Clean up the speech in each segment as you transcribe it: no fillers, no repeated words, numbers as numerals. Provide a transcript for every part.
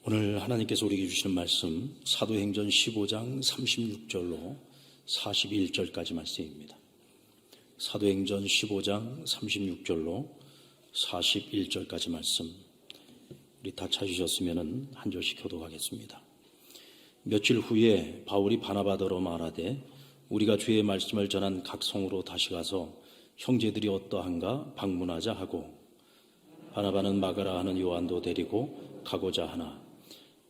오늘 하나님께서 우리에게 주시는 말씀 사도행전 15장 36절로 41절까지 말씀입니다. 사도행전 15장 36절로 41절까지 말씀 우리 다 찾으셨으면 한 절씩 교독하겠습니다. 며칠 후에 바울이 바나바더러 말하되 우리가 주의 말씀을 전한 각 성으로 다시 가서 형제들이 어떠한가 방문하자 하고 바나바는 마가라 하는 요한도 데리고 가고자 하나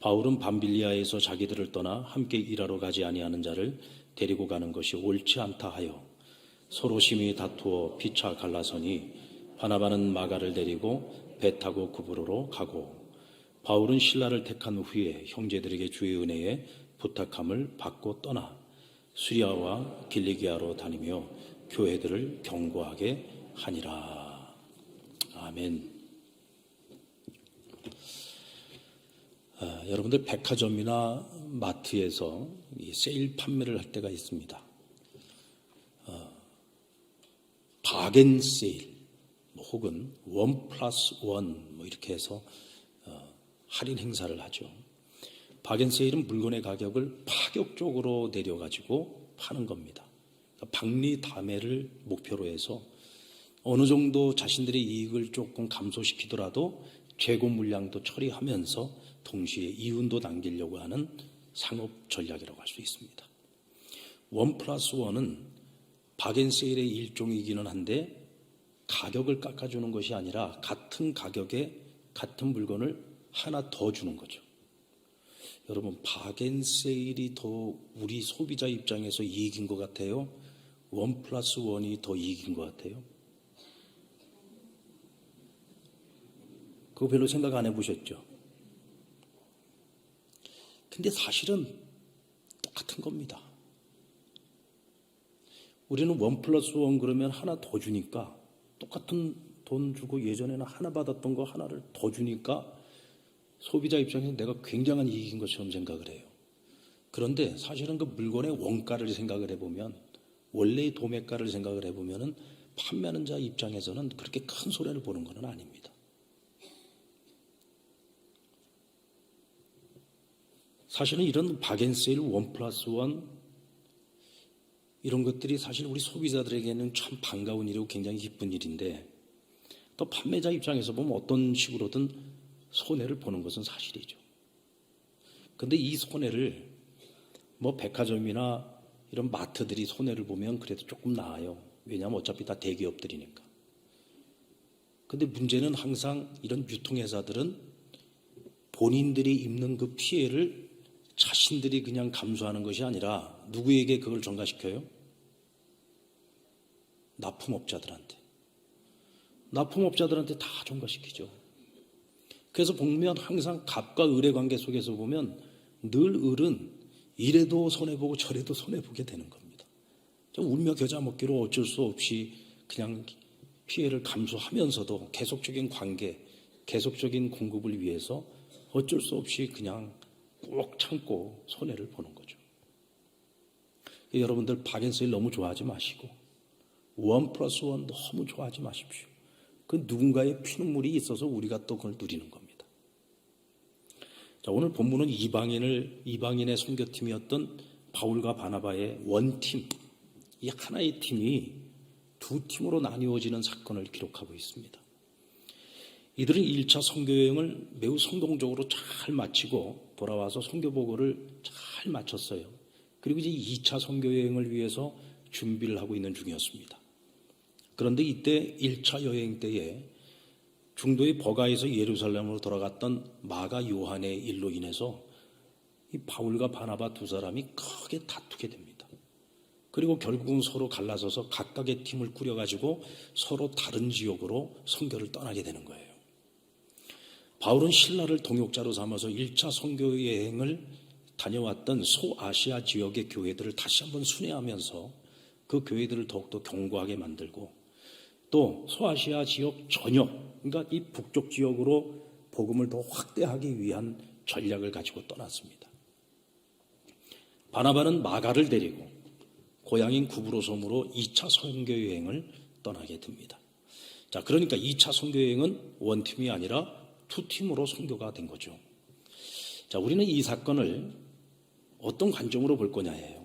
바울은 밤빌리아에서 자기들을 떠나 함께 일하러 가지 아니하는 자를 데리고 가는 것이 옳지 않다 하여 서로 심히 다투어 피차 갈라서니 바나바는 마가를 데리고 배 타고 구브로로 가고 바울은 실라를 택한 후에 형제들에게 주의 은혜에 부탁함을 받고 떠나 수리아와 길리기아로 다니며 교회들을 경고하게 하니라. 아멘. 여러분들 백화점이나 마트에서 이 세일 판매를 할 때가 있습니다. 바겐 세일 혹은 1+1 이렇게 해서 할인 행사를 하죠. 바겐 세일은 물건의 가격을 파격적으로 내려가지고 파는 겁니다. 박리담회를 목표로 해서 어느 정도 자신들의 이익을 조금 감소시키더라도 재고 물량도 처리하면서 동시에 이윤도 남기려고 하는 상업 전략이라고 할 수 있습니다. 1+1은 바겐세일의 일종이기는 한데 가격을 깎아주는 것이 아니라 같은 가격에 같은 물건을 하나 더 주는 거죠. 여러분, 바겐세일이 더 우리 소비자 입장에서 이익인 것 같아요? 1+1이 더 이익인 것 같아요? 그거 별로 생각 안 해보셨죠? 근데 사실은 똑같은 겁니다. 우리는 1+1 그러면 하나 더 주니까 똑같은 돈 주고 예전에는 하나 받았던 거 하나를 더 주니까 소비자 입장에서 내가 굉장한 이익인 것처럼 생각을 해요. 그런데 사실은 그 물건의 원가를 생각을 해보면 원래의 도매가를 생각을 해보면 판매하는 자 입장에서는 그렇게 큰 손해를 보는 것은 아닙니다. 사실은 이런 바겐세일 1+1 이런 것들이 사실 우리 소비자들에게는 참 반가운 일이고 굉장히 기쁜 일인데 또 판매자 입장에서 보면 어떤 식으로든 손해를 보는 것은 사실이죠. 그런데 이 손해를 백화점이나 이런 마트들이 손해를 보면 그래도 조금 나아요. 왜냐하면 어차피 다 대기업들이니까. 그런데 문제는 항상 이런 유통회사들은 본인들이 입는 그 피해를 자신들이 그냥 감수하는 것이 아니라 누구에게 그걸 전가시켜요? 납품업자들한테 다 전가시키죠. 그래서 보면 항상 갑과 을의 관계 속에서 보면 늘 을은 이래도 손해보고 저래도 손해보게 되는 겁니다. 울며 겨자 먹기로 어쩔 수 없이 그냥 피해를 감수하면서도 계속적인 관계, 계속적인 공급을 위해서 어쩔 수 없이 그냥 꼭 참고 손해를 보는 거죠. 여러분들 바겐세일 너무 좋아하지 마시고 1+1 너무 좋아하지 마십시오. 그 누군가의 피눈물이 있어서 우리가 또 그걸 누리는 겁니다. 자, 오늘 본문은 이방인의 선교팀이었던 바울과 바나바의 원팀, 이 하나의 팀이 두 팀으로 나뉘어지는 사건을 기록하고 있습니다. 이들은 1차 선교여행을 매우 성공적으로 잘 마치고 돌아와서 선교보고를 잘 마쳤어요. 그리고 이제 2차 선교여행을 위해서 준비를 하고 있는 중이었습니다. 그런데 이때 1차 여행 때에 중도의 버가에서 예루살렘으로 돌아갔던 마가 요한의 일로 인해서 이 바울과 바나바 두 사람이 크게 다투게 됩니다. 그리고 결국은 서로 갈라서서 각각의 팀을 꾸려가지고 서로 다른 지역으로 선교를 떠나게 되는 거예요. 바울은 신라를 동역자로 삼아서 1차 선교 여행을 다녀왔던 소아시아 지역의 교회들을 다시 한번 순회하면서 그 교회들을 더욱더 견고하게 만들고 또 소아시아 지역 전역, 그러니까 이 북쪽 지역으로 복음을 더 확대하기 위한 전략을 가지고 떠났습니다. 바나바는 마가를 데리고 고향인 구브로 섬으로 2차 선교 여행을 떠나게 됩니다. 자, 그러니까 2차 선교 여행은 원팀이 아니라 두 팀으로 선교가 된 거죠. 자, 우리는 이 사건을 어떤 관점으로 볼 거냐예요.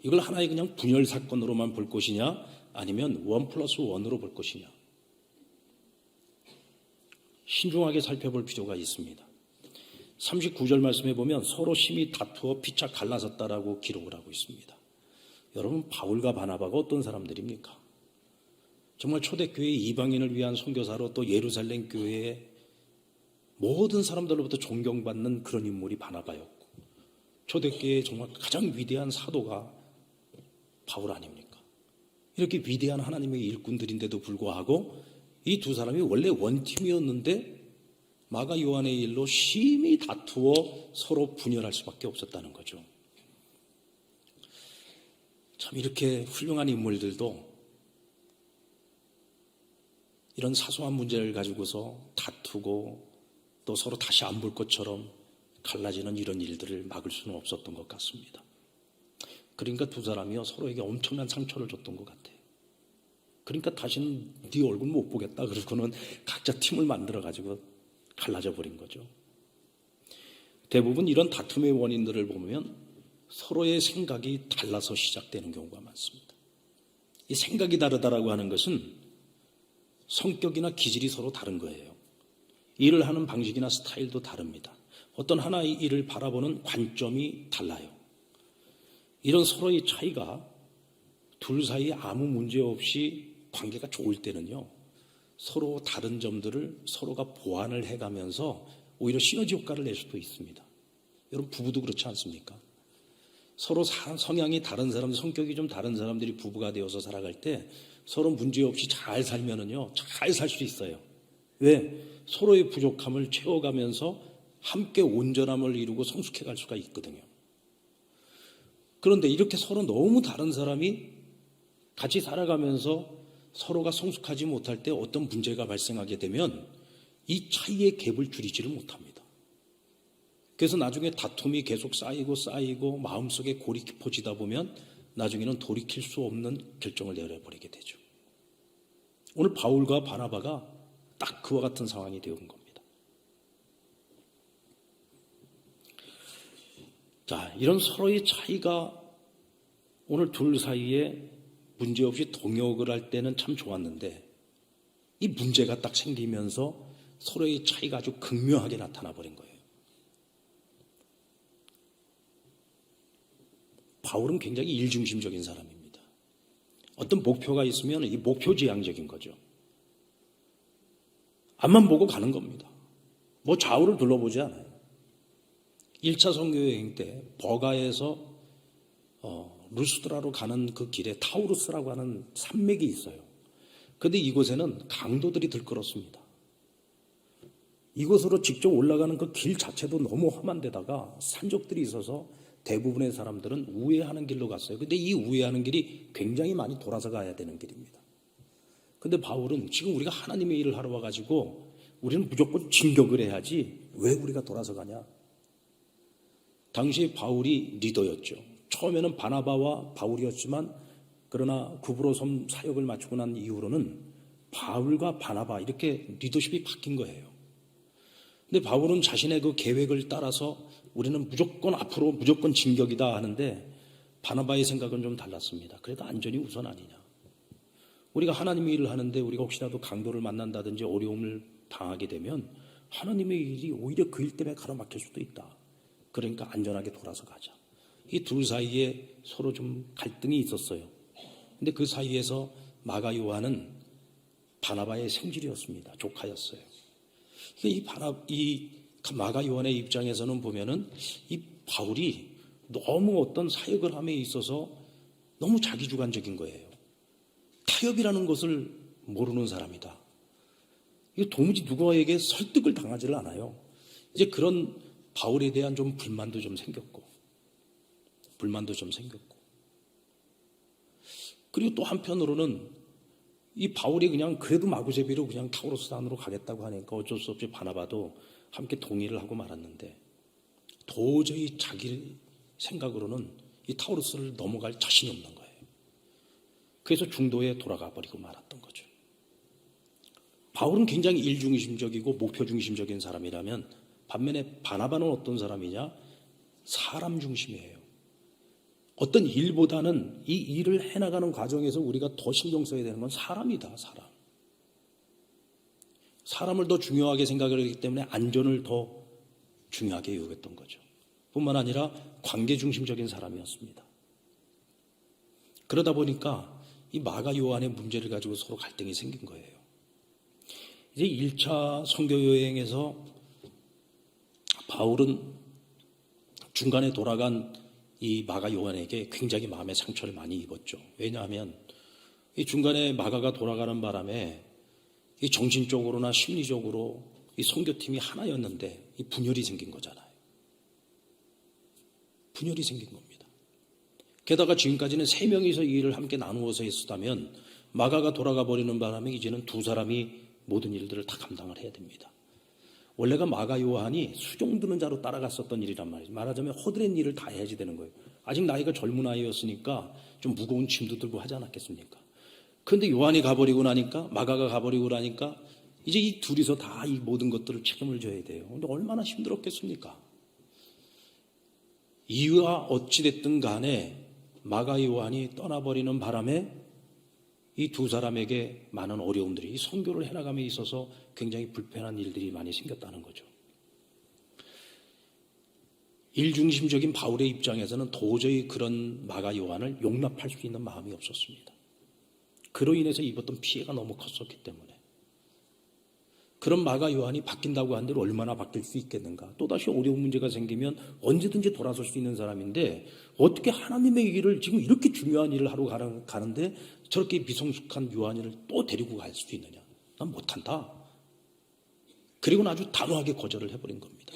이걸 하나의 그냥 분열 사건으로만 볼 것이냐, 아니면 1+1으로 볼 것이냐. 신중하게 살펴볼 필요가 있습니다. 39절 말씀에 보면 서로 심히 다투어 피차 갈라섰다라고 기록을 하고 있습니다. 여러분, 바울과 바나바가 어떤 사람들입니까? 정말 초대교회 이방인을 위한 선교사로 또 예루살렘 교회의 모든 사람들로부터 존경받는 그런 인물이 바나바였고, 초대교회의 정말 가장 위대한 사도가 바울 아닙니까? 이렇게 위대한 하나님의 일꾼들인데도 불구하고 이 두 사람이 원래 원팀이었는데 마가 요한의 일로 심히 다투어 서로 분열할 수밖에 없었다는 거죠. 참, 이렇게 훌륭한 인물들도 이런 사소한 문제를 가지고서 다투고 또 서로 다시 안 볼 것처럼 갈라지는 이런 일들을 막을 수는 없었던 것 같습니다. 그러니까 두 사람이요, 서로에게 엄청난 상처를 줬던 것 같아요. 그러니까 다시는 네 얼굴 못 보겠다 그러고는 각자 팀을 만들어가지고 갈라져 버린 거죠. 대부분 이런 다툼의 원인들을 보면 서로의 생각이 달라서 시작되는 경우가 많습니다. 이 생각이 다르다라고 하는 것은 성격이나 기질이 서로 다른 거예요. 일을 하는 방식이나 스타일도 다릅니다. 어떤 하나의 일을 바라보는 관점이 달라요. 이런 서로의 차이가 둘 사이에 아무 문제 없이 관계가 좋을 때는요, 서로 다른 점들을 서로가 보완을 해가면서 오히려 시너지 효과를 낼 수도 있습니다. 여러분, 부부도 그렇지 않습니까? 서로 성향이 다른 사람, 성격이 좀 다른 사람들이 부부가 되어서 살아갈 때 서로 문제 없이 잘 살면은요, 잘 살 수 있어요. 왜? 서로의 부족함을 채워가면서 함께 온전함을 이루고 성숙해 갈 수가 있거든요. 그런데 이렇게 서로 너무 다른 사람이 같이 살아가면서 서로가 성숙하지 못할 때 어떤 문제가 발생하게 되면 이 차이의 갭을 줄이지를 못합니다. 그래서 나중에 다툼이 계속 쌓이고 마음속에 골이 깊어지다 보면 나중에는 돌이킬 수 없는 결정을 내려버리게 되죠. 오늘 바울과 바나바가 딱 그와 같은 상황이 되어 온 겁니다. 자, 이런 서로의 차이가 오늘 둘 사이에 문제없이 동역을 할 때는 참 좋았는데, 이 문제가 딱 생기면서 서로의 차이가 아주 극명하게 나타나 버린 거예요. 바울은 굉장히 일중심적인 사람입니다. 어떤 목표가 있으면 이 목표지향적인 거죠. 앞만 보고 가는 겁니다. 뭐 좌우를 둘러보지 않아요. 1차 선교여행 때 버가에서 루스드라로 가는 그 길에 타우루스라고 하는 산맥이 있어요. 그런데 이곳에는 강도들이 들끓었습니다. 이곳으로 직접 올라가는 그 길 자체도 너무 험한 데다가 산적들이 있어서 대부분의 사람들은 우회하는 길로 갔어요. 그런데 이 우회하는 길이 굉장히 많이 돌아서 가야 되는 길입니다. 그런데 바울은 지금 우리가 하나님의 일을 하러 와가지고 우리는 무조건 진격을 해야지 왜 우리가 돌아서 가냐. 당시 바울이 리더였죠. 처음에는 바나바와 바울이었지만 그러나 구브로섬 사역을 마치고 난 이후로는 바울과 바나바 이렇게 리더십이 바뀐 거예요. 근데 바울은 자신의 그 계획을 따라서 우리는 무조건 앞으로 무조건 진격이다 하는데 바나바의 생각은 좀 달랐습니다. 그래도 안전이 우선 아니냐. 우리가 하나님의 일을 하는데 우리가 혹시라도 강도를 만난다든지 어려움을 당하게 되면 하나님의 일이 오히려 그 일 때문에 가로막힐 수도 있다. 그러니까 안전하게 돌아서 가자. 이 둘 사이에 서로 좀 갈등이 있었어요. 근데 그 사이에서 마가 요한은 바나바의 생질이었습니다. 조카였어요. 이 마가 요한의 입장에서는 보면은 이 바울이 너무 어떤 사역을 함에 있어서 너무 자기주관적인 거예요. 타협이라는 것을 모르는 사람이다. 이거 도무지 누구에게 설득을 당하지를 않아요. 이제 그런 바울에 대한 좀 불만도 좀 생겼고 그리고 또 한편으로는 이 바울이 그냥 그래도 마구제비로 그냥 타우로스산으로 가겠다고 하니까 어쩔 수 없이 바나바도 함께 동의를 하고 말았는데 도저히 자기 생각으로는 이 타우로스를 넘어갈 자신이 없는 거예요. 그래서 중도에 돌아가 버리고 말았던 거죠. 바울은 굉장히 일중심적이고 목표중심적인 사람이라면 반면에 바나바는 어떤 사람이냐? 사람 중심이에요. 어떤 일보다는 이 일을 해나가는 과정에서 우리가 더 신경 써야 되는 건 사람이다, 사람. 사람을 더 중요하게 생각을 하기 때문에 안전을 더 중요하게 여겼던 거죠. 뿐만 아니라 관계 중심적인 사람이었습니다. 그러다 보니까 이 마가 요한의 문제를 가지고 서로 갈등이 생긴 거예요. 이제 1차 선교 여행에서 바울은 중간에 돌아간 이 마가 요한에게 굉장히 마음의 상처를 많이 입었죠. 왜냐하면 이 중간에 마가가 돌아가는 바람에 이 정신적으로나 심리적으로 이 선교팀이 하나였는데 이 분열이 생긴 거잖아요. 분열이 생긴 겁니다. 게다가 지금까지는 3명이서 이 일을 함께 나누어서 했었다면 마가가 돌아가 버리는 바람에 이제는 2사람이 모든 일들을 다 감당을 해야 됩니다. 원래가 마가 요한이 수종 드는 자로 따라갔었던 일이란 말이죠. 말하자면 허드렛 일을 다 해야지 되는 거예요. 아직 나이가 젊은 아이였으니까 좀 무거운 짐도 들고 하지 않았겠습니까? 그런데 요한이 가버리고 나니까, 마가가 가버리고 나니까 이제 이 둘이서 다 이 모든 것들을 책임을 져야 돼요. 근데 얼마나 힘들었겠습니까? 이유가 어찌됐든 간에 마가 요한이 떠나버리는 바람에 이 2사람에게 많은 어려움들이, 이 선교를 해나감에 있어서 굉장히 불편한 일들이 많이 생겼다는 거죠. 일중심적인 바울의 입장에서는 도저히 그런 마가 요한을 용납할 수 있는 마음이 없었습니다. 그로 인해서 입었던 피해가 너무 컸었기 때문에. 그런 마가 요한이 바뀐다고 한들 얼마나 바뀔 수 있겠는가. 또다시 어려운 문제가 생기면 언제든지 돌아설 수 있는 사람인데 어떻게 하나님의 일을 지금 이렇게 중요한 일을 하러 가는데 저렇게 미성숙한 요한이를 또 데리고 갈 수 있느냐. 난 못한다. 그리고는 아주 단호하게 거절을 해버린 겁니다.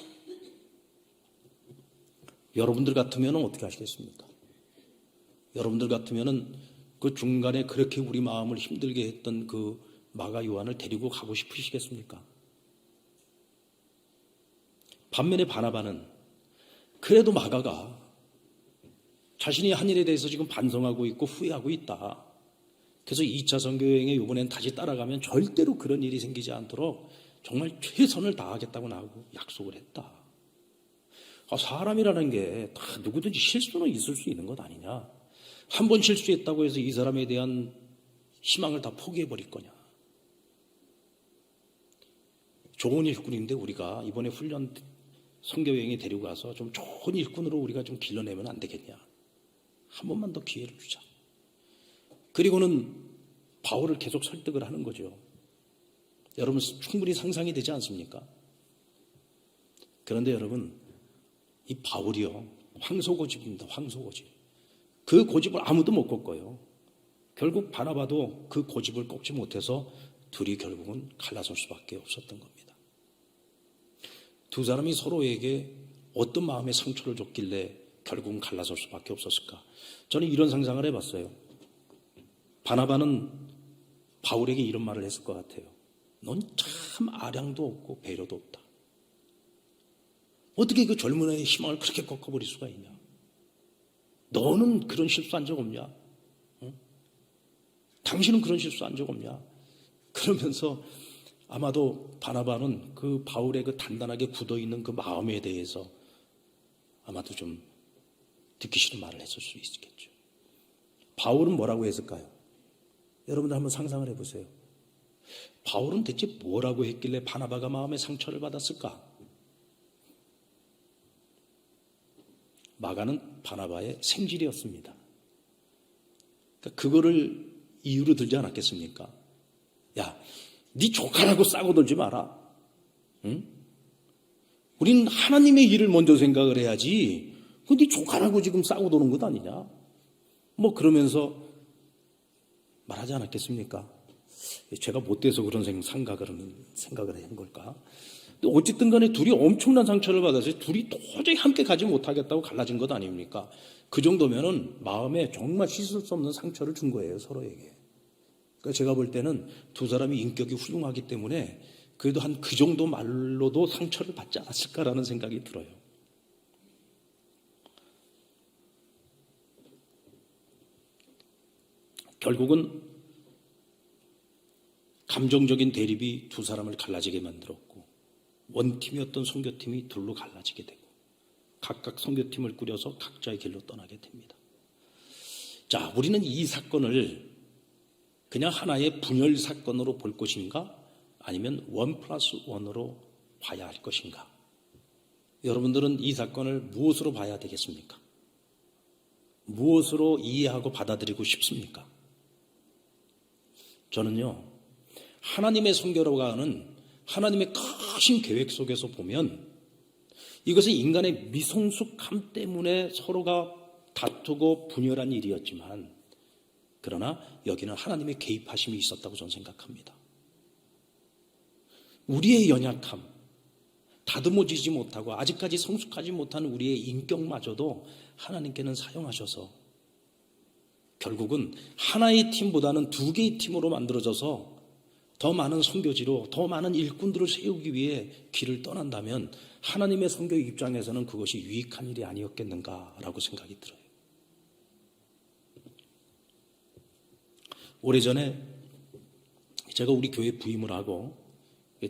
여러분들 같으면 어떻게 하시겠습니까? 여러분들 같으면 그 중간에 그렇게 우리 마음을 힘들게 했던 그 마가 요한을 데리고 가고 싶으시겠습니까? 반면에 바나바는 그래도 마가가 자신이 한 일에 대해서 지금 반성하고 있고 후회하고 있다. 그래서 2차 선교여행에 이번엔 다시 따라가면 절대로 그런 일이 생기지 않도록 정말 최선을 다하겠다고 나하고 약속을 했다. 사람이라는 게 다 누구든지 실수는 있을 수 있는 것 아니냐. 한 번 실수했다고 해서 이 사람에 대한 희망을 다 포기해버릴 거냐. 좋은 일꾼인데 우리가 이번에 훈련 선교여행에 데리고 가서 좀 좋은 일꾼으로 우리가 좀 길러내면 안 되겠냐. 한 번만 더 기회를 주자. 그리고는 바울을 계속 설득을 하는 거죠. 여러분 충분히 상상이 되지 않습니까? 그런데 여러분 이 바울이요 황소고집입니다. 황소고집. 그 고집을 아무도 못 꺾어요. 결국 바나바도 그 고집을 꺾지 못해서 둘이 결국은 갈라설 수밖에 없었던 겁니다. 2사람이 서로에게 어떤 마음의 상처를 줬길래 결국은 갈라설 수밖에 없었을까? 저는 이런 상상을 해봤어요. 바나바는 바울에게 이런 말을 했을 것 같아요. 넌 참 아량도 없고 배려도 없다. 어떻게 그 젊은 애의 희망을 그렇게 꺾어버릴 수가 있냐? 너는 그런 실수한 적 없냐? 응? 당신은 그런 실수한 적 없냐? 그러면서 아마도 바나바는 그 바울의 그 단단하게 굳어있는 그 마음에 대해서 아마도 좀 듣기 싫은 말을 했을 수 있겠죠. 바울은 뭐라고 했을까요? 여러분들 한번 상상을 해보세요. 바울은 대체 뭐라고 했길래 바나바가 마음의 상처를 받았을까? 마가는 바나바의 생질이었습니다. 그러니까 그거를 이유로 들지 않았겠습니까? 야, 네 조카라고 싸고 놀지 마라. 응? 우린 하나님의 일을 먼저 생각을 해야지. 네 조카라고 지금 싸고 노는 것 아니냐? 뭐 그러면서 말하지 않았겠습니까? 제가 못돼서 그런 생각을 한 걸까? 어쨌든 간에 둘이 엄청난 상처를 받아서 둘이 도저히 함께 가지 못하겠다고 갈라진 것 아닙니까? 그 정도면은 마음에 정말 씻을 수 없는 상처를 준 거예요, 서로에게. 그러니까 제가 볼 때는 2사람이 인격이 훌륭하기 때문에 그래도 한 그 정도 말로도 상처를 받지 않았을까라는 생각이 들어요. 결국은 감정적인 대립이 2사람을 갈라지게 만들었고 원팀이었던 선교팀이 둘로 갈라지게 되고 각각 선교팀을 꾸려서 각자의 길로 떠나게 됩니다. 자, 우리는 이 사건을 그냥 하나의 분열 사건으로 볼 것인가 아니면 1+1으로 봐야 할 것인가? 여러분들은 이 사건을 무엇으로 봐야 되겠습니까? 무엇으로 이해하고 받아들이고 싶습니까? 저는요, 하나님의 선교라고 하는 하나님의 크신 계획 속에서 보면 이것은 인간의 미성숙함 때문에 서로가 다투고 분열한 일이었지만 그러나 여기는 하나님의 개입하심이 있었다고 저는 생각합니다. 우리의 연약함, 다듬어지지 못하고 아직까지 성숙하지 못한 우리의 인격마저도 하나님께는 사용하셔서 결국은 하나의 팀보다는 두 개의 팀으로 만들어져서 더 많은 선교지로 더 많은 일꾼들을 세우기 위해 길을 떠난다면 하나님의 선교 입장에서는 그것이 유익한 일이 아니었겠는가라고 생각이 들어요. 오래전에 제가 우리 교회 부임을 하고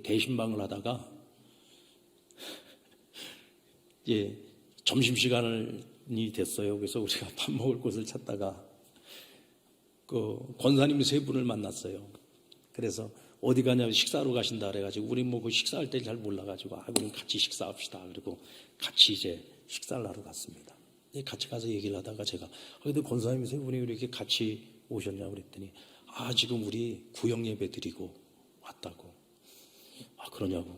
대신방을 하다가 점심시간이 됐어요. 그래서 우리가 밥 먹을 곳을 찾다가 그 권사님 세 분을 만났어요. 그래서 어디 가냐면 식사하러 가신다 그래가지고 우리 뭐 그 식사할 때 잘 몰라가지고 우리 같이 식사합시다. 그리고 같이 이제 식사를 하러 갔습니다. 같이 가서 얘기를 하다가 제가 근데 권사님 세 분이 이렇게 같이 오셨냐고 그랬더니 지금 우리 구역 예배 드리고 왔다고. 그러냐고.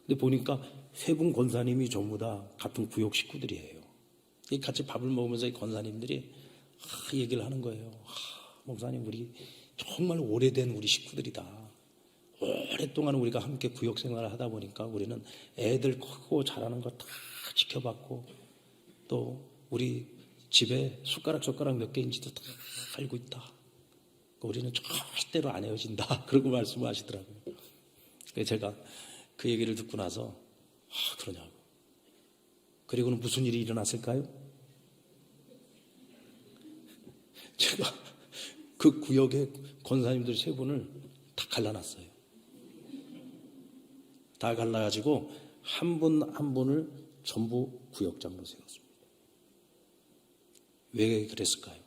근데 보니까 세 분 권사님이 전부 다 같은 구역 식구들이에요. 같이 밥을 먹으면서 이 권사님들이 얘기를 하는 거예요. 목사님 우리 정말 오래된 우리 식구들이다. 오랫동안 우리가 함께 구역 생활을 하다 보니까 우리는 애들 크고 자라는 거 다 지켜봤고 또 우리 집에 숟가락 젓가락 몇 개인지도 다 알고 있다. 우리는 절대로 안 헤어진다. 그러고 말씀하시더라고요. 제가 그 얘기를 듣고 나서 그러냐고. 그리고는 무슨 일이 일어났을까요? 제가 그 구역의 권사님들 세 분을 다 갈라놨어요. 다 갈라가지고 한 분 한 분을 전부 구역장으로 세웠습니다. 왜 그랬을까요?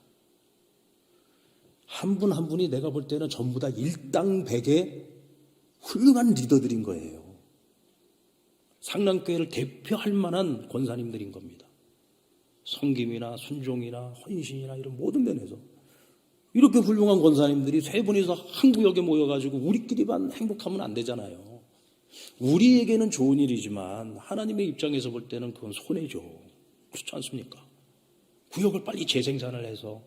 한 분 한 분이 내가 볼 때는 전부 다 일당백의 훌륭한 리더들인 거예요. 상랑교회를 대표할 만한 권사님들인 겁니다. 섬김이나 순종이나 헌신이나 이런 모든 면에서 이렇게 훌륭한 권사님들이 세 분이서 한 구역에 모여가지고 우리끼리만 행복하면 안 되잖아요. 우리에게는 좋은 일이지만 하나님의 입장에서 볼 때는 그건 손해죠. 그렇지 않습니까? 구역을 빨리 재생산을 해서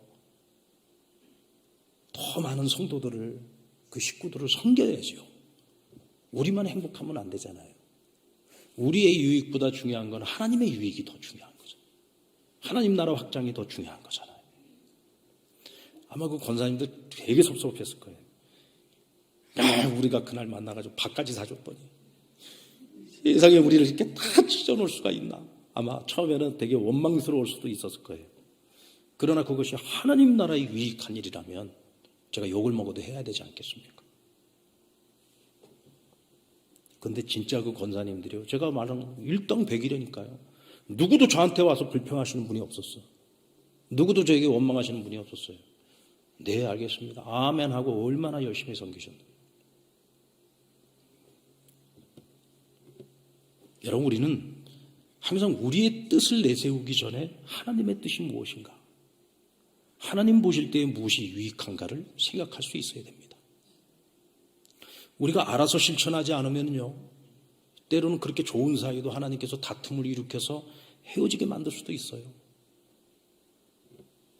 더 많은 성도들을 그 식구들을 섬겨야죠. 우리만 행복하면 안 되잖아요. 우리의 유익보다 중요한 건 하나님의 유익이 더 중요한 거죠. 하나님 나라 확장이 더 중요한 거잖아요. 아마 그 권사님들 되게 섭섭했을 거예요. 우리가 그날 만나가지고 밥까지 사줬더니 세상에 우리를 이렇게 다 찢어놓을 수가 있나. 아마 처음에는 되게 원망스러울 수도 있었을 거예요. 그러나 그것이 하나님 나라의 유익한 일이라면 제가 욕을 먹어도 해야 되지 않겠습니까? 근데 진짜 그 권사님들이요, 제가 말하는 일당백이라니까요. 누구도 저한테 와서 불평하시는 분이 없었어요. 누구도 저에게 원망하시는 분이 없었어요. 네, 알겠습니다. 아멘 하고 얼마나 열심히 섬기셨나요? 여러분, 우리는 항상 우리의 뜻을 내세우기 전에 하나님의 뜻이 무엇인가, 하나님 보실 때에 무엇이 유익한가를 생각할 수 있어야 됩니다. 우리가 알아서 실천하지 않으면요, 때로는 그렇게 좋은 사이도 하나님께서 다툼을 일으켜서 헤어지게 만들 수도 있어요.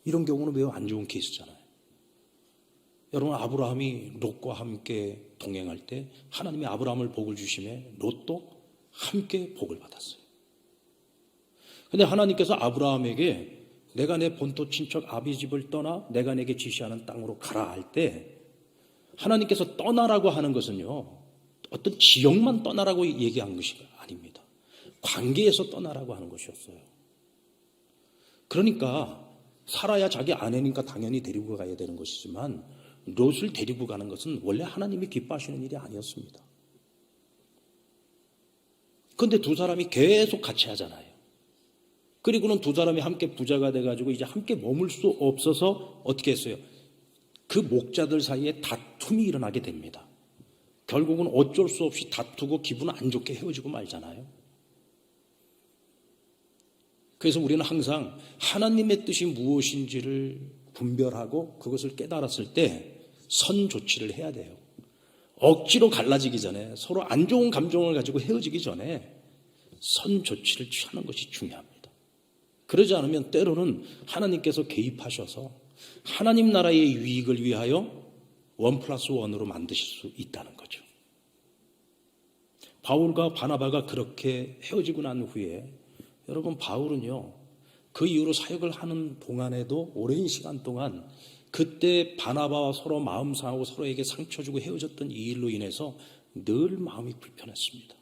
이런 경우는 매우 안 좋은 케이스잖아요. 여러분, 아브라함이 롯과 함께 동행할 때 하나님이 아브라함을 복을 주심에 롯도 함께 복을 받았어요. 그런데 하나님께서 아브라함에게 내가 내 본토 친척 아비 집을 떠나 내가 내게 지시하는 땅으로 가라 할 때 하나님께서 떠나라고 하는 것은요, 어떤 지역만 떠나라고 얘기한 것이 아닙니다. 관계에서 떠나라고 하는 것이었어요. 그러니까 살아야 자기 아내니까 당연히 데리고 가야 되는 것이지만 롯을 데리고 가는 것은 원래 하나님이 기뻐하시는 일이 아니었습니다. 그런데 두 사람이 계속 같이 하잖아요. 그리고는 두 사람이 함께 부자가 돼가지고 이제 함께 머물 수 없어서 어떻게 했어요? 그 목자들 사이에 다툼이 일어나게 됩니다. 결국은 어쩔 수 없이 다투고 기분 안 좋게 헤어지고 말잖아요. 그래서 우리는 항상 하나님의 뜻이 무엇인지를 분별하고 그것을 깨달았을 때 선 조치를 해야 돼요. 억지로 갈라지기 전에, 서로 안 좋은 감정을 가지고 헤어지기 전에 선 조치를 취하는 것이 중요합니다. 그러지 않으면 때로는 하나님께서 개입하셔서 하나님 나라의 유익을 위하여 1+1으로 만드실 수 있다는 거죠. 바울과 바나바가 그렇게 헤어지고 난 후에 여러분, 바울은요, 그 이후로 사역을 하는 동안에도 오랜 시간 동안 그때 바나바와 서로 마음 상하고 서로에게 상처 주고 헤어졌던 이 일로 인해서 늘 마음이 불편했습니다.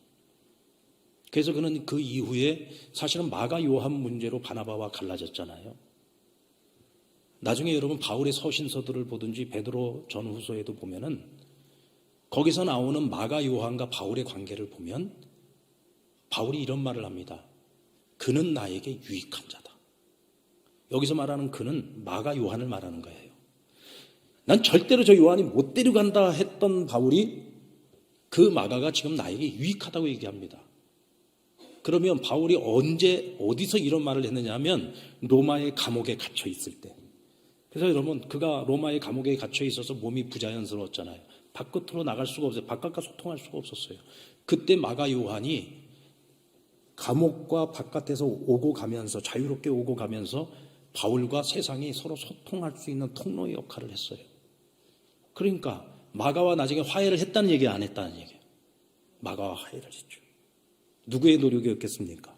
그래서 그는 그 이후에 사실은 마가 요한 문제로 바나바와 갈라졌잖아요. 나중에 여러분 바울의 서신서들을 보든지 베드로 전후서에도 보면은 거기서 나오는 마가 요한과 바울의 관계를 보면 바울이 이런 말을 합니다. 그는 나에게 유익한 자다. 여기서 말하는 그는 마가 요한을 말하는 거예요. 난 절대로 저 요한이 못 데려간다 했던 바울이 그 마가가 지금 나에게 유익하다고 얘기합니다. 그러면 바울이 언제 어디서 이런 말을 했느냐 하면 로마의 감옥에 갇혀 있을 때. 그래서 여러분, 그가 로마의 감옥에 갇혀 있어서 몸이 부자연스러웠잖아요. 바깥으로 나갈 수가 없어요. 바깥과 소통할 수가 없었어요. 그때 마가 요한이 감옥과 바깥에서 오고 가면서, 자유롭게 오고 가면서 바울과 세상이 서로 소통할 수 있는 통로의 역할을 했어요. 그러니까 마가와 나중에 화해를 했다는 얘기, 안 했다는 얘기예요. 마가와 화해를 했죠. 누구의 노력이었겠습니까?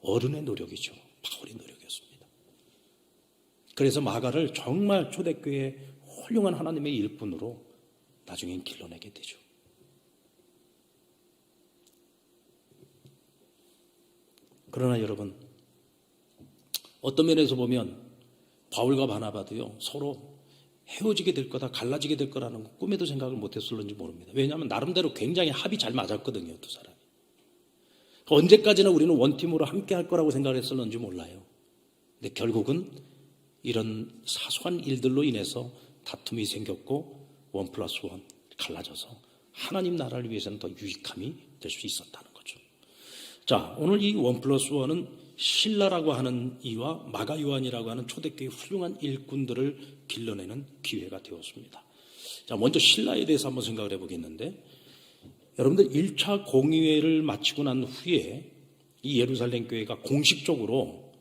어른의 노력이죠. 바울의 노력이었습니다. 그래서 마가를 정말 초대교회의 훌륭한 하나님의 일꾼으로 나중엔 길러내게 되죠. 그러나 여러분, 어떤 면에서 보면 바울과 바나바도요, 서로 헤어지게 될 거다, 갈라지게 될 거라는 거 꿈에도 생각을 못했을런지 모릅니다. 왜냐하면 나름대로 굉장히 합이 잘 맞았거든요, 두 사람이. 언제까지나 우리는 원팀으로 함께 할 거라고 생각을 했을런지 몰라요. 근데 결국은 이런 사소한 일들로 인해서 다툼이 생겼고 1+1 갈라져서 하나님 나라를 위해서는 더 유익함이 될 수 있었다는 거죠. 자, 오늘 이 1+1은 신라라고 하는 이와 마가 요한이라고 하는 초대교회 훌륭한 일꾼들을 길러내는 기회가 되었습니다. 자, 먼저 신라에 대해서 한번 생각을 해보겠는데, 여러분들 1차 공의회를 마치고 난 후에 이 예루살렘 교회가 공식적으로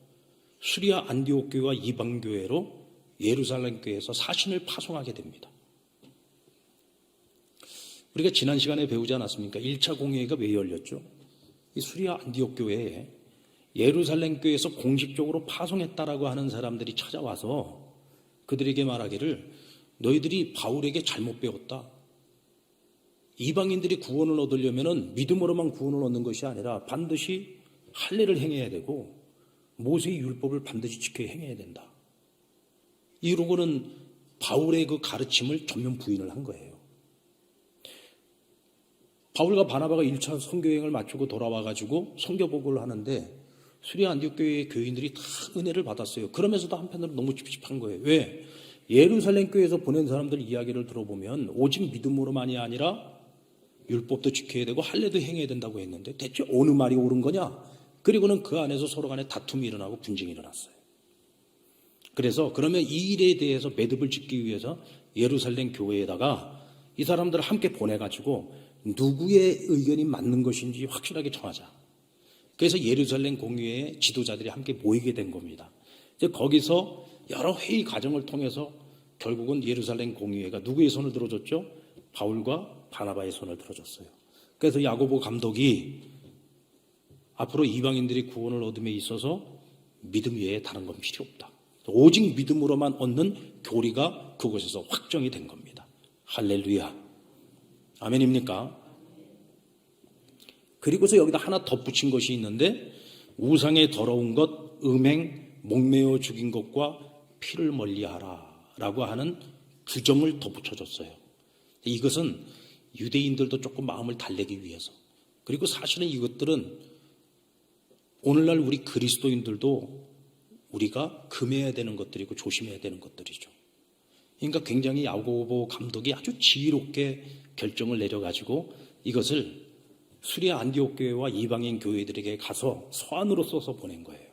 수리아 안디옥 교회와 이방 교회로 예루살렘 교회에서 사신을 파송하게 됩니다. 우리가 지난 시간에 배우지 않았습니까? 1차 공의회가 왜 열렸죠? 이 수리아 안디옥 교회에 예루살렘 교회에서 공식적으로 파송했다라고 하는 사람들이 찾아와서 그들에게 말하기를, 너희들이 바울에게 잘못 배웠다. 이방인들이 구원을 얻으려면 믿음으로만 구원을 얻는 것이 아니라 반드시 할례를 행해야 되고 모세의 율법을 반드시 지켜 행해야 된다. 이러고는 바울의 그 가르침을 전면 부인을 한 거예요. 바울과 바나바가 1차 선교여행을 마치고 돌아와가지고 선교복을 하는데 수리아 안디옥 교회의 교인들이 다 은혜를 받았어요. 그러면서도 한편으로 너무 찝찝한 거예요. 왜? 예루살렘 교회에서 보낸 사람들 이야기를 들어보면 오직 믿음으로만이 아니라 율법도 지켜야 되고 할례도 행해야 된다고 했는데 대체 어느 말이 옳은 거냐? 그리고는 그 안에서 서로 간에 다툼이 일어나고 분쟁이 일어났어요. 그래서 그러면 이 일에 대해서 매듭을 짓기 위해서 예루살렘 교회에다가 이 사람들을 함께 보내가지고 누구의 의견이 맞는 것인지 확실하게 정하자. 그래서 예루살렘 공의회의 지도자들이 함께 모이게 된 겁니다. 이제 거기서 여러 회의 과정을 통해서 결국은 예루살렘 공의회가 누구의 손을 들어줬죠? 바울과 바나바의 손을 들어줬어요. 그래서 야고보 감독이 앞으로 이방인들이 구원을 얻음에 있어서 믿음 외에 다른 건 필요 없다. 오직 믿음으로만 얻는 교리가 그곳에서 확정이 된 겁니다. 할렐루야. 아멘입니까? 그리고서 여기다 하나 덧붙인 것이 있는데, 우상의 더러운 것, 음행, 목매어 죽인 것과 피를 멀리하라 라고 하는 규정을 덧붙여줬어요. 이것은 유대인들도 조금 마음을 달래기 위해서, 그리고 사실은 이것들은 오늘날 우리 그리스도인들도 우리가 금해야 되는 것들이고 조심해야 되는 것들이죠. 그러니까 굉장히 야고보 감독이 아주 지혜롭게 결정을 내려가지고 이것을 수리아 안디옥 교회와 이방인 교회들에게 가서 서한으로 써서 보낸 거예요.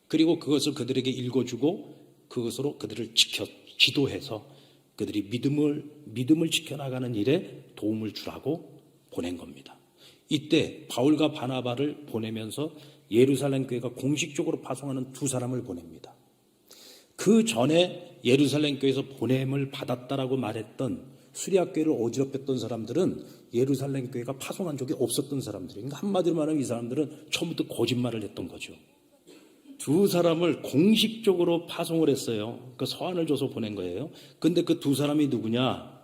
그리고 그것을 그들에게 읽어주고 그것으로 그들을 지도해서 그들이 믿음을 지켜나가는 일에 도움을 주라고 보낸 겁니다. 이때 바울과 바나바를 보내면서 예루살렘 교회가 공식적으로 파송하는 두 사람을 보냅니다. 그 전에 예루살렘 교회에서 보냄을 받았다라고 말했던 수리아 교회를 어지럽혔던 사람들은 예루살렘 교회가 파송한 적이 없었던 사람들이에요. 그러니까 한마디로 말하면 이 사람들은 처음부터 거짓말을 했던 거죠. 두 사람을 공식적으로 파송을 했어요. 그 서한을 줘서 보낸 거예요. 근데 그 두 사람이 누구냐?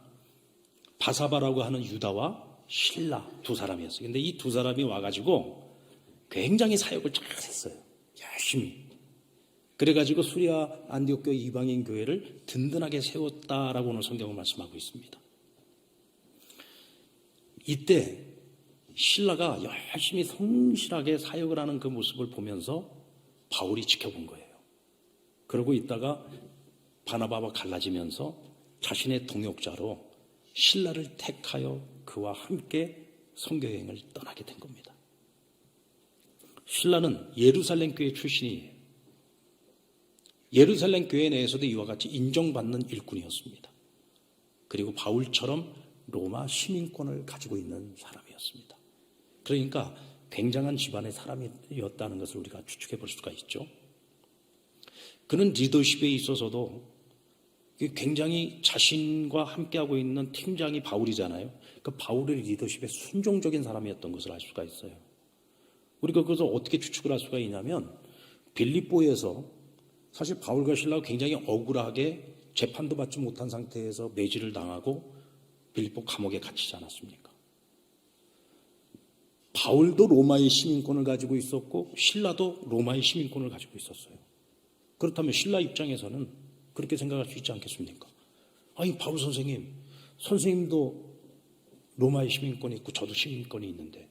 바사바라고 하는 유다와 실라 두 사람이었어요. 근데 이 두 사람이 와가지고 굉장히 사역을 잘 했어요. 열심히. 그래가지고 수리아 안디옥 교회 이방인 교회를 든든하게 세웠다라고 오늘 성경을 말씀하고 있습니다. 이때 실라가 열심히 성실하게 사역을 하는 그 모습을 보면서 바울이 지켜본 거예요. 그러고 있다가 바나바와 갈라지면서 자신의 동역자로 실라를 택하여 그와 함께 선교여행을 떠나게 된 겁니다. 실라는 예루살렘 교회 출신이에요. 예루살렘 교회 내에서도 이와 같이 인정받는 일꾼이었습니다. 그리고 바울처럼 로마 시민권을 가지고 있는 사람이었습니다. 그러니까 굉장한 집안의 사람이었다는 것을 우리가 추측해 볼 수가 있죠. 그는 리더십에 있어서도 굉장히 자신과 함께하고 있는 팀장이 바울이잖아요. 그 바울의 리더십에 순종적인 사람이었던 것을 알 수가 있어요. 우리가 그것을 어떻게 추측을 할 수가 있냐면 빌립보에서 사실 바울과 실라가 굉장히 억울하게 재판도 받지 못한 상태에서 매질을 당하고 빌립보 감옥에 갇히지 않았습니까? 바울도 로마의 시민권을 가지고 있었고 실라도 로마의 시민권을 가지고 있었어요. 그렇다면 실라 입장에서는 그렇게 생각할 수 있지 않겠습니까? 아니 바울 선생님도 로마의 시민권이 있고 저도 시민권이 있는데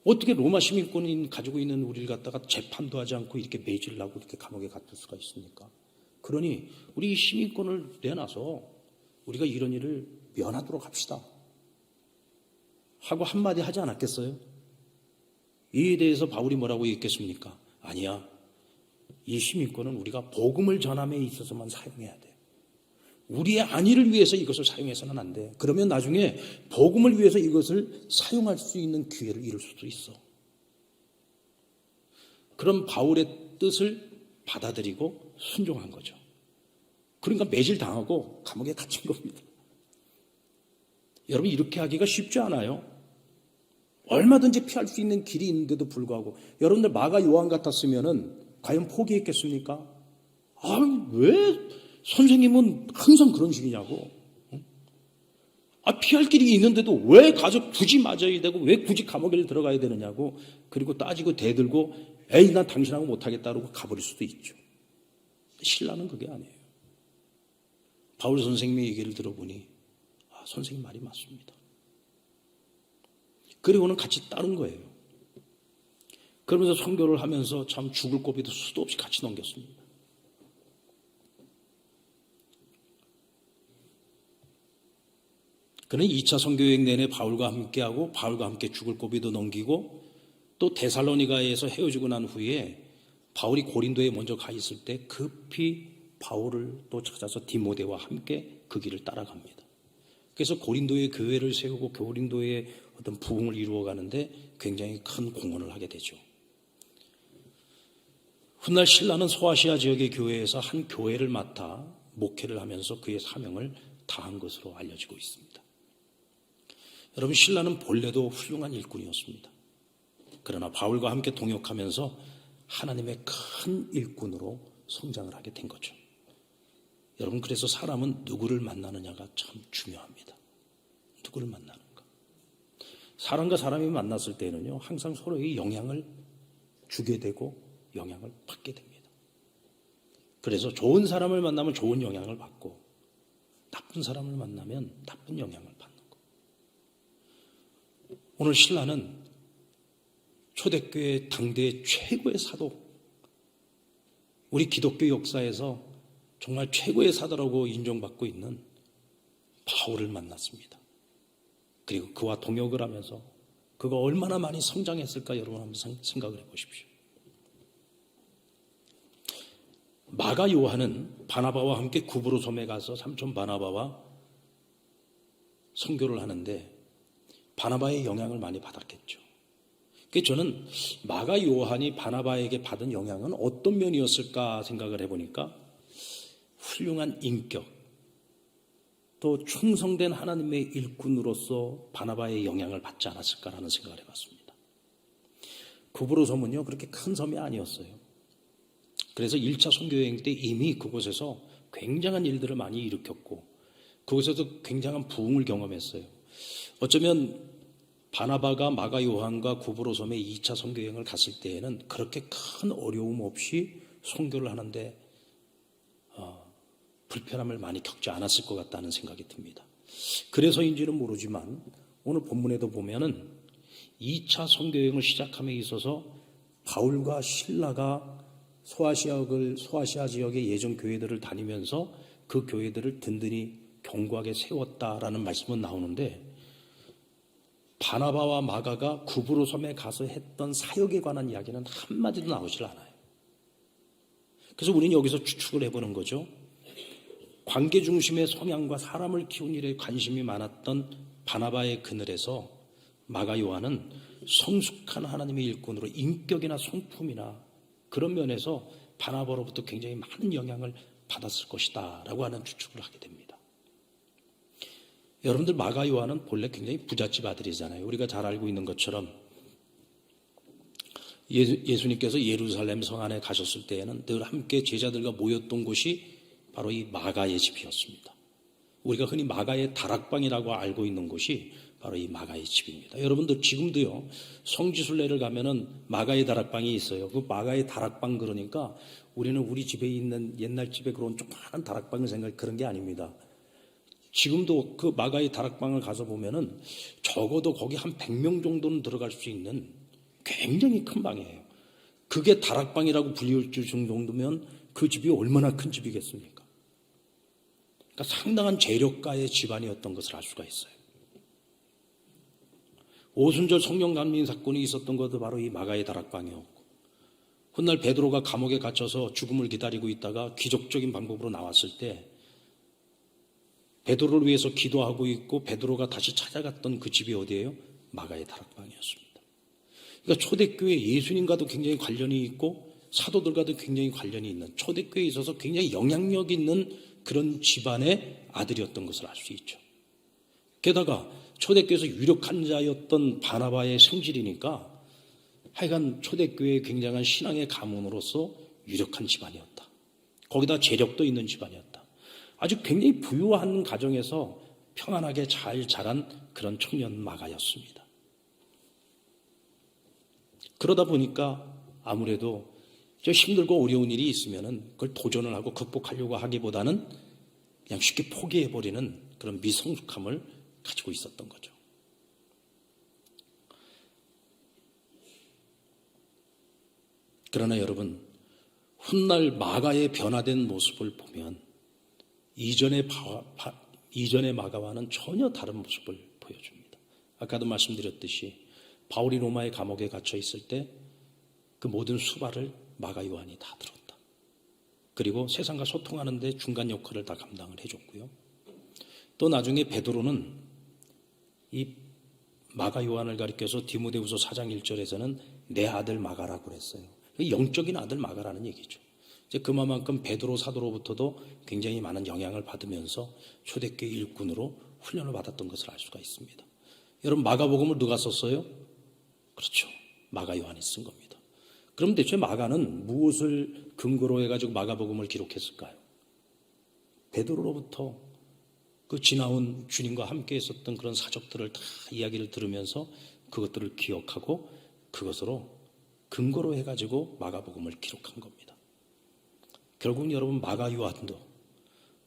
어떻게 로마 시민권이 가지고 있는 우리를 갖다가 재판도 하지 않고 이렇게 매질을 하고 이렇게 감옥에 갇힐 수가 있습니까? 그러니 우리 시민권을 내놔서 우리가 이런 일을 면하도록 합시다 하고 한마디 하지 않았겠어요? 이에 대해서 바울이 뭐라고 얘기했겠습니까? 아니야. 이 시민권은 우리가 복음을 전함에 있어서만 사용해야 돼. 우리의 안위를 위해서 이것을 사용해서는 안 돼. 그러면 나중에 복음을 위해서 이것을 사용할 수 있는 기회를 잃을 수도 있어. 그런 바울의 뜻을 받아들이고 순종한 거죠. 그러니까 매질 당하고 감옥에 갇힌 겁니다. 여러분 이렇게 하기가 쉽지 않아요. 얼마든지 피할 수 있는 길이 있는데도 불구하고 여러분들 마가 요한 같았으면은 과연 포기했겠습니까? 왜 선생님은 항상 그런 식이냐고. 피할 길이 있는데도 왜 가서 굳이 맞아야 되고 왜 굳이 감옥에 들어가야 되느냐고. 그리고 따지고 대들고 에이 난 당신하고 못하겠다고 가버릴 수도 있죠. 신라는 그게 아니에요. 바울 선생님의 얘기를 들어보니 선생님 말이 맞습니다. 그리고는 같이 따른 거예요. 그러면서 선교를 하면서 참 죽을 고비도 수도 없이 같이 넘겼습니다. 그는 2차 선교여행 내내 바울과 함께하고 바울과 함께 죽을 고비도 넘기고 또 데살로니가에서 헤어지고 난 후에 바울이 고린도에 먼저 가 있을 때 급히 바울을 또 찾아서 디모데와 함께 그 길을 따라갑니다. 그래서 고린도의 교회를 세우고 고린도의 어떤 부흥을 이루어가는데 굉장히 큰 공헌을 하게 되죠. 훗날 신라는 소아시아 지역의 교회에서 한 교회를 맡아 목회를 하면서 그의 사명을 다한 것으로 알려지고 있습니다. 여러분 신라는 본래도 훌륭한 일꾼이었습니다. 그러나 바울과 함께 동역하면서 하나님의 큰 일꾼으로 성장을 하게 된 거죠. 여러분 그래서 사람은 누구를 만나느냐가 참 중요합니다. 누구를 만나는가. 사람과 사람이 만났을 때는요 항상 서로에게 영향을 주게 되고 영향을 받게 됩니다. 그래서 좋은 사람을 만나면 좋은 영향을 받고 나쁜 사람을 만나면 나쁜 영향을 받는 거. 오늘 신라는 초대교회 당대 최고의 사도, 우리 기독교 역사에서 정말 최고의 사도라고 인정받고 있는 바울을 만났습니다. 그리고 그와 동역을 하면서 그가 얼마나 많이 성장했을까 여러분 한번 생각을 해보십시오. 마가 요한은 바나바와 함께 구브로 섬에 가서 삼촌 바나바와 선교를 하는데 바나바의 영향을 많이 받았겠죠. 그래서 저는 마가 요한이 바나바에게 받은 영향은 어떤 면이었을까 생각을 해보니까 훌륭한 인격, 또 충성된 하나님의 일꾼으로서 바나바의 영향을 받지 않았을까라는 생각을 해봤습니다. 구브로 섬은요 그렇게 큰 섬이 아니었어요. 그래서 1차 선교여행 때 이미 그곳에서 굉장한 일들을 많이 일으켰고 그곳에서 굉장한 부흥을 경험했어요. 어쩌면 바나바가 마가 요한과 구브로 섬에 2차 선교여행을 갔을 때에는 그렇게 큰 어려움 없이 선교를 하는데 불편함을 많이 겪지 않았을 것 같다는 생각이 듭니다. 그래서인지는 모르지만 오늘 본문에도 보면은 2차 선교여행을 시작함에 있어서 바울과 실라가 소아시아 지역의 예전 교회들을 다니면서 그 교회들을 든든히 견고하게 세웠다라는 말씀은 나오는데 바나바와 마가가 구브로 섬에 가서 했던 사역에 관한 이야기는 한마디도 나오질 않아요. 그래서 우리는 여기서 추측을 해보는 거죠. 관계 중심의 성향과 사람을 키운 일에 관심이 많았던 바나바의 그늘에서 마가 요한은 성숙한 하나님의 일꾼으로 인격이나 성품이나 그런 면에서 바나바로부터 굉장히 많은 영향을 받았을 것이다 라고 하는 추측을 하게 됩니다. 여러분들 마가 요한은 본래 굉장히 부잣집 아들이잖아요. 우리가 잘 알고 있는 것처럼 예수님께서 예루살렘 성 안에 가셨을 때에는 늘 함께 제자들과 모였던 곳이 바로 이 마가의 집이었습니다. 우리가 흔히 마가의 다락방이라고 알고 있는 곳이 바로 이 마가의 집입니다. 여러분들 지금도요 성지순례를 가면은 마가의 다락방이 있어요. 그 마가의 다락방 그러니까 우리는 우리 집에 있는 옛날 집에 그런 조그마한 다락방을 생각 그런 게 아닙니다. 지금도 그 마가의 다락방을 가서 보면은 적어도 거기 한 100명 정도는 들어갈 수 있는 굉장히 큰 방이에요. 그게 다락방이라고 불릴 정도면 그 집이 얼마나 큰 집이겠습니까? 그러니까 상당한 재력가의 집안이었던 것을 알 수가 있어요. 오순절 성령 감림 사건이 있었던 것도 바로 이 마가의 다락방이었고 훗날 베드로가 감옥에 갇혀서 죽음을 기다리고 있다가 기적적인 방법으로 나왔을 때 베드로를 위해서 기도하고 있고 베드로가 다시 찾아갔던 그 집이 어디예요? 마가의 다락방이었습니다. 그러니까 초대교회 예수님과도 굉장히 관련이 있고 사도들과도 굉장히 관련이 있는 초대교회에 있어서 굉장히 영향력 있는 그런 집안의 아들이었던 것을 알 수 있죠. 게다가 초대교회에서 유력한 자였던 바나바의 성질이니까 하여간 초대교회의 굉장한 신앙의 가문으로서 유력한 집안이었다. 거기다 재력도 있는 집안이었다. 아주 굉장히 부유한 가정에서 평안하게 잘 자란 그런 청년 마가였습니다. 그러다 보니까 아무래도 저 힘들고 어려운 일이 있으면은 그걸 도전을 하고 극복하려고 하기보다는 그냥 쉽게 포기해버리는 그런 미성숙함을 가지고 있었던 거죠. 그러나 여러분, 훗날 마가의 변화된 모습을 보면 이전의 마가와는 전혀 다른 모습을 보여줍니다. 아까도 말씀드렸듯이 바울이 로마의 감옥에 갇혀 있을 때 그 모든 수발을 마가 요한이 다 들었다. 그리고 세상과 소통하는 데 중간 역할을 다 감당을 해줬고요. 또 나중에 베드로는 이 마가 요한을 가리켜서 디모데후서 4장 1절에서는 내 아들 마가라고 그랬어요. 영적인 아들 마가라는 얘기죠. 이제 그만큼 베드로 사도로부터도 굉장히 많은 영향을 받으면서 초대교회 일꾼으로 훈련을 받았던 것을 알 수가 있습니다. 여러분 마가복음을 누가 썼어요? 그렇죠. 마가 요한이 쓴 겁니다. 그럼 대체 마가는 무엇을 근거로 해가지고 마가복음을 기록했을까요? 베드로로부터 그 지나온 주님과 함께 있었던 그런 사적들을 다 이야기를 들으면서 그것들을 기억하고 그것으로 근거로 해가지고 마가복음을 기록한 겁니다. 결국은 여러분 마가 요한도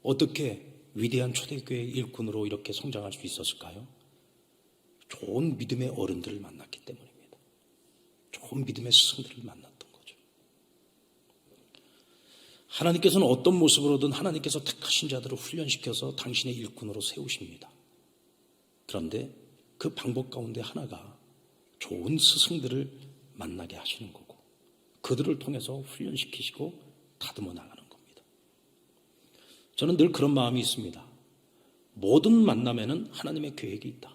어떻게 위대한 초대교회 일꾼으로 이렇게 성장할 수 있었을까요? 좋은 믿음의 어른들을 만났기 때문입니다. 좋은 믿음의 스승들을 만났던 거죠. 하나님께서는 어떤 모습으로든 하나님께서 택하신 자들을 훈련시켜서 당신의 일꾼으로 세우십니다. 그런데 그 방법 가운데 하나가 좋은 스승들을 만나게 하시는 거고 그들을 통해서 훈련시키시고 다듬어 나가는 겁니다. 저는 늘 그런 마음이 있습니다. 모든 만남에는 하나님의 계획이 있다.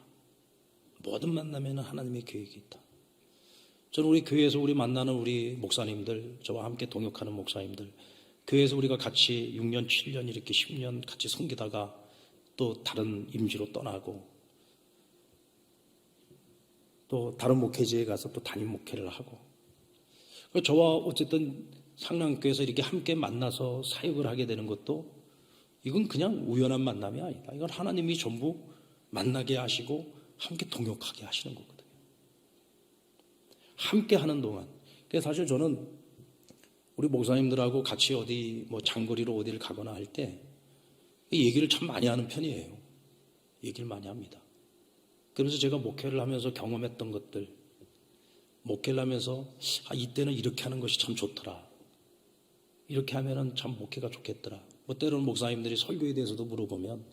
모든 만남에는 하나님의 계획이 있다. 저는 우리 교회에서 우리 만나는 우리 목사님들, 저와 함께 동역하는 목사님들, 교회에서 우리가 같이 6년, 7년 이렇게 10년 같이 섬기다가 또 다른 임지로 떠나고 또 다른 목회지에 가서 또 담임 목회를 하고 저와 어쨌든 상랑교회에서 이렇게 함께 만나서 사역을 하게 되는 것도 이건 그냥 우연한 만남이 아니다. 이건 하나님이 전부 만나게 하시고 함께 동역하게 하시는 거거든요. 함께 하는 동안. 그래서 사실 저는 우리 목사님들하고 같이 어디 뭐 장거리로 어디를 가거나 할 때 얘기를 참 많이 하는 편이에요. 얘기를 많이 합니다. 그러면서 제가 목회를 하면서 경험했던 것들, 목회를 하면서 이때는 이렇게 하는 것이 참 좋더라. 이렇게 하면은 참 목회가 좋겠더라. 뭐 때로는 목사님들이 설교에 대해서도 물어보면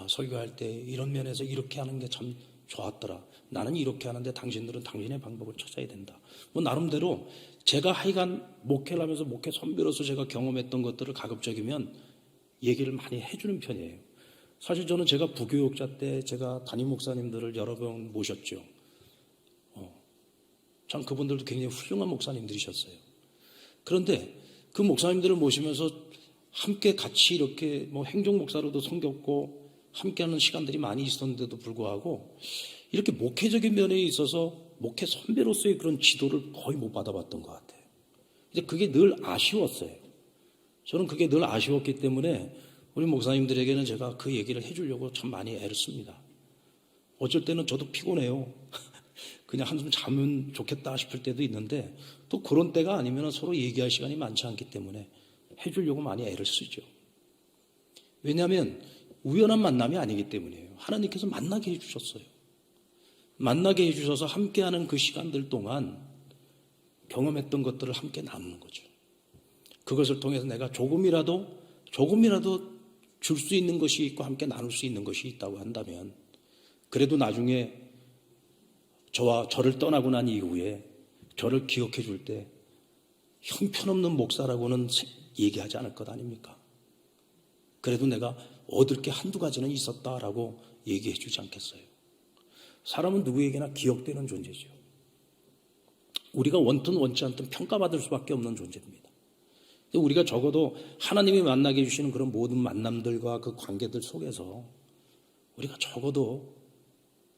설교할 때 이런 면에서 이렇게 하는 게 참 좋았더라. 나는 이렇게 하는데 당신들은 당신의 방법을 찾아야 된다. 뭐 나름대로 제가 하여간 목회를 하면서 목회 선배로서 제가 경험했던 것들을 가급적이면 얘기를 많이 해주는 편이에요. 사실 저는 제가 부교육자 때 제가 담임 목사님들을 여러 번 모셨죠. 참 그분들도 굉장히 훌륭한 목사님들이셨어요. 그런데 그 목사님들을 모시면서 함께 같이 이렇게 뭐 행정 목사로도 섬겼고 함께하는 시간들이 많이 있었는데도 불구하고 이렇게 목회적인 면에 있어서 목회 선배로서의 그런 지도를 거의 못 받아봤던 것 같아요. 이제 그게 늘 아쉬웠어요. 저는 그게 늘 아쉬웠기 때문에 우리 목사님들에게는 제가 그 얘기를 해주려고 참 많이 애를 씁니다. 어쩔 때는 저도 피곤해요. 그냥 한숨 자면 좋겠다 싶을 때도 있는데 또 그런 때가 아니면 서로 얘기할 시간이 많지 않기 때문에 해주려고 많이 애를 쓰죠. 왜냐하면 우연한 만남이 아니기 때문이에요. 하나님께서 만나게 해주셨어요. 만나게 해주셔서 함께하는 그 시간들 동안 경험했던 것들을 함께 나누는 거죠. 그것을 통해서 내가 조금이라도 줄 수 있는 것이 있고 함께 나눌 수 있는 것이 있다고 한다면 그래도 나중에 저를 떠나고 난 이후에 저를 기억해 줄 때 형편없는 목사라고는 얘기하지 않을 것 아닙니까? 그래도 내가 얻을 게 한두 가지는 있었다라고 얘기해 주지 않겠어요? 사람은 누구에게나 기억되는 존재죠. 우리가 원든 원치 않든 평가받을 수밖에 없는 존재입니다. 우리가 적어도 하나님이 만나게 해주시는 그런 모든 만남들과 그 관계들 속에서 우리가 적어도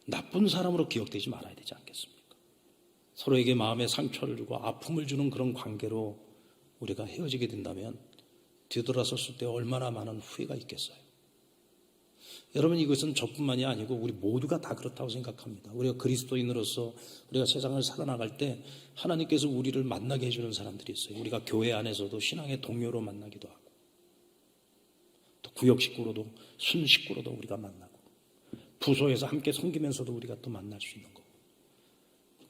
나쁜 사람으로 기억되지 말아야 되지 않겠습니까? 서로에게 마음의 상처를 주고 아픔을 주는 그런 관계로 우리가 헤어지게 된다면 뒤돌아섰을 때 얼마나 많은 후회가 있겠어요. 여러분, 이것은 저뿐만이 아니고 우리 모두가 다 그렇다고 생각합니다. 우리가 그리스도인으로서 우리가 세상을 살아나갈 때 하나님께서 우리를 만나게 해주는 사람들이 있어요. 우리가 교회 안에서도 신앙의 동료로 만나기도 하고 또 구역 식구로도 순 식구로도 우리가 만나고 부서에서 함께 섬기면서도 우리가 또 만날 수 있는 거고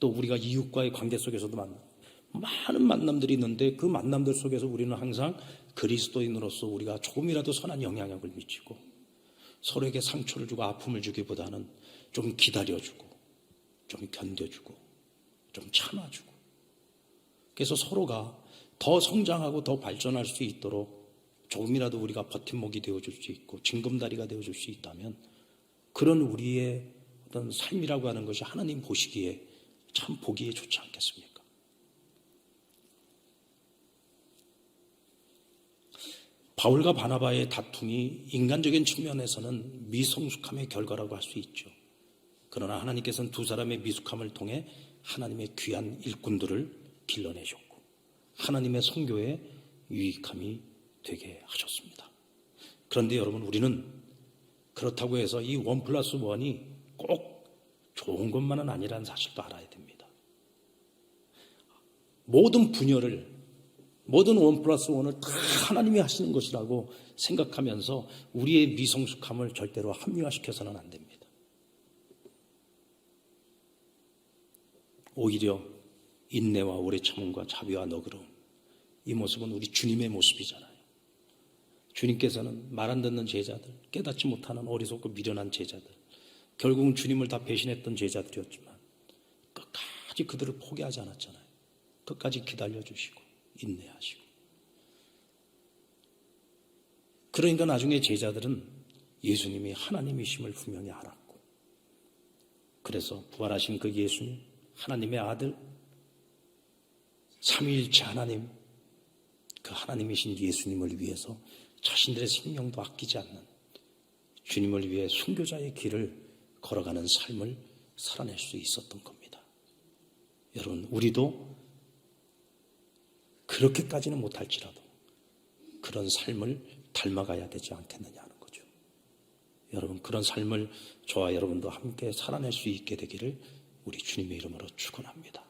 또 우리가 이웃과의 관계 속에서도 만나고 많은 만남들이 있는데 그 만남들 속에서 우리는 항상 그리스도인으로서 우리가 조금이라도 선한 영향력을 미치고 서로에게 상처를 주고 아픔을 주기보다는 좀 기다려주고 좀 견뎌주고 좀 참아주고 그래서 서로가 더 성장하고 더 발전할 수 있도록 조금이라도 우리가 버팀목이 되어줄 수 있고 징검다리가 되어줄 수 있다면 그런 우리의 어떤 삶이라고 하는 것이 하나님 보시기에 참 보기에 좋지 않겠습니까? 바울과 바나바의 다툼이 인간적인 측면에서는 미성숙함의 결과라고 할 수 있죠. 그러나 하나님께서는 두 사람의 미숙함을 통해 하나님의 귀한 일꾼들을 길러내셨고 하나님의 선교에 유익함이 되게 하셨습니다. 그런데 여러분, 우리는 그렇다고 해서 이 1+1이 꼭 좋은 것만은 아니라는 사실도 알아야 됩니다. 모든 분열을 모든 1+1을 다 하나님이 하시는 것이라고 생각하면서 우리의 미성숙함을 절대로 합리화시켜서는 안 됩니다. 오히려 인내와 오래 참음과 자비와 너그러움, 이 모습은 우리 주님의 모습이잖아요. 주님께서는 말 안 듣는 제자들, 깨닫지 못하는 어리석고 미련한 제자들, 결국은 주님을 다 배신했던 제자들이었지만 끝까지 그들을 포기하지 않았잖아요. 끝까지 기다려주시고 인내하시고. 그러니까 나중에 제자들은 예수님이 하나님이심을 분명히 알았고, 그래서 부활하신 그 예수님, 하나님의 아들, 삼위일체 하나님, 그 하나님이신 예수님을 위해서 자신들의 생명도 아끼지 않는, 주님을 위해 순교자의 길을 걸어가는 삶을 살아낼 수 있었던 겁니다. 여러분, 우리도 그렇게까지는 못할지라도 그런 삶을 닮아가야 되지 않겠느냐 하는 거죠. 여러분, 그런 삶을 저와 여러분도 함께 살아낼 수 있게 되기를 우리 주님의 이름으로 축원합니다.